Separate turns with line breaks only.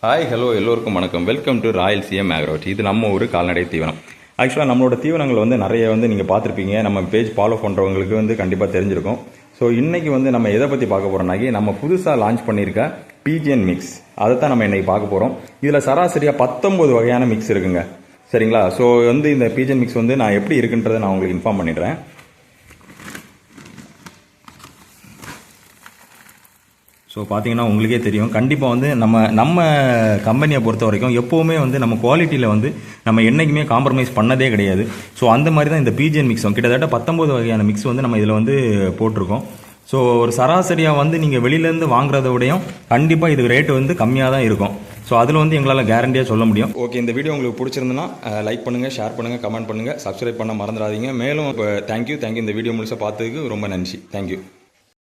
Hi hello எல்லோருக்கும் வணக்கம். Welcome to royal CM ஆக்ரோட். இது நம்ம ஒரு கால்நடை தீவனம். ஆக்சுவலாக நம்மளோட தீவனங்கள் நிறைய நீங்கள் பார்த்துருப்பீங்க. நம்ம பேஜ் ஃபாலோ பண்ணுறவங்களுக்கு கண்டிப்பாக தெரிஞ்சிருக்கும். ஸோ இன்றைக்கி நம்ம எதை பற்றி பார்க்க போகிறோம்னாக்கி நம்ம புதுசாக லான்ச் பண்ணியிருக்க பிஜிஎன் மிக்ஸ் அதை தான் நம்ம இன்றைக்கி பார்க்க போகிறோம். இதில் சராசரியாக 19 வகையான மிக்ஸ் இருக்குங்க. சரிங்களா? ஸோ இந்த பிஜிஎன் மிக்ஸ் நான் எப்படி இருக்குன்றதை நான் உங்களுக்கு இன்ஃபார்ம் பண்ணிடுறேன். ஸோ பார்த்தீங்கன்னா உங்களுக்கே தெரியும். கண்டிப்பாக நம்ம கம்பெனியை பொறுத்த வரைக்கும் எப்போவுமே நம்ம குவாலிட்டியில் நம்ம என்றைக்குமே காம்ப்ரமைஸ் பண்ணதே கிடையாது. ஸோ அந்த மாதிரி தான் இந்த பிஜிஎன் மிக்ஸ் கிட்டத்தட்ட 19 வகையான மிக்ஸ் நம்ம இதில் போட்டிருக்கோம். ஸோ ஒரு சராசரியாக நீங்கள் வெளியிலேருந்து வாங்குறத விடையும் கண்டிப்பாக இது ரேட்டு கம்மியாக தான் இருக்கும். ஸோ அதில் எங்களால் கேரண்டியாக சொல்ல முடியும். ஓகே, இந்த வீடியோ உங்களுக்கு பிடிச்சிருந்துன்னா லைக் பண்ணுங்கள், ஷேர் பண்ணுங்கள், கமெண்ட் பண்ணுங்கள், சப்ஸ்கிரைப் பண்ண மறந்துடாதீங்க. மேலும் தேங்க்யூ இந்த வீடியோ முழுசாக பார்த்ததுக்கு ரொம்ப நன்றி. தேங்க்யூ.